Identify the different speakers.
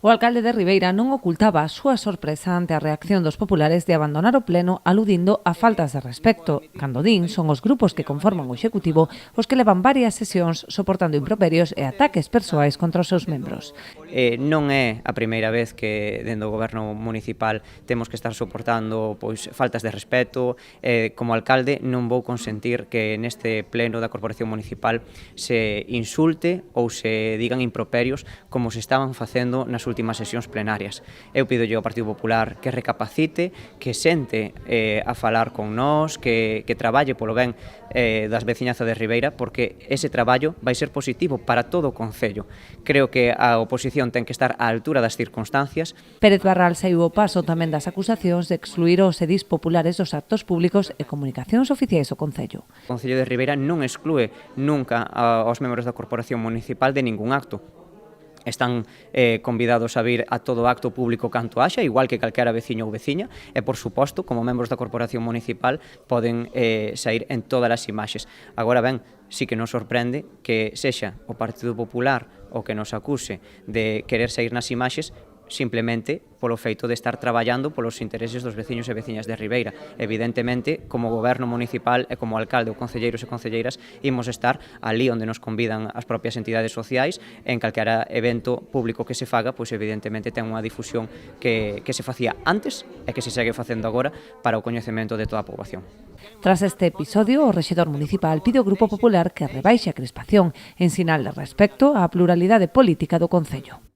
Speaker 1: O alcalde de Ribeira non ocultaba a súa sorpresa ante a reacción dos populares de abandonar o pleno aludindo a faltas de respecto, cando din son os grupos que conforman o Executivo os que levan varias sesións soportando improperios e ataques persoais contra os seus membros.
Speaker 2: Non é a primeira vez que dentro do goberno municipal temos que estar soportando faltas de respeto. Como alcalde non vou consentir que neste pleno da Corporación Municipal se insulte ou se digan improperios como se estaban facendo nas últimas sesións plenarias. Eu pidolle ao Partido Popular que recapacite, que sente a falar con nós, que traballe polo ben das veciñazas de Ribeira, porque ese traballo vai ser positivo para todo o concello. Creo que a oposición ten que estar á altura das circunstancias.
Speaker 1: Pérez Barral saiu ao paso tamén das acusacións de excluir os edís populares dos actos públicos e comunicacións oficiais do concello.
Speaker 2: O Concello de Ribeira non exclúe nunca aos membros da Corporación Municipal de ningún acto. Están convidados a vir a todo acto público canto haxa, igual que calquera veciño ou veciña, e, por suposto, como membros da Corporación Municipal, poden sair en todas as imaxes. Agora ben, sí que nos sorprende que sexa o Partido Popular o que nos acuse de querer sair nas imaxes simplemente polo feito de estar traballando polos intereses dos veciños e veciñas de Ribeira. Evidentemente, como goberno municipal e como alcalde ou concelleiros e concelleiras, imos estar ali onde nos convidan as propias entidades sociais. En calquera evento público que se faga, pois evidentemente ten unha difusión que se facía antes e que se segue facendo agora para o coñecemento de toda a poboación.
Speaker 1: Tras este episodio, o rexedor municipal pide ao Grupo Popular que rebaixe a crispación en sinal de respecto á pluralidade política do concello.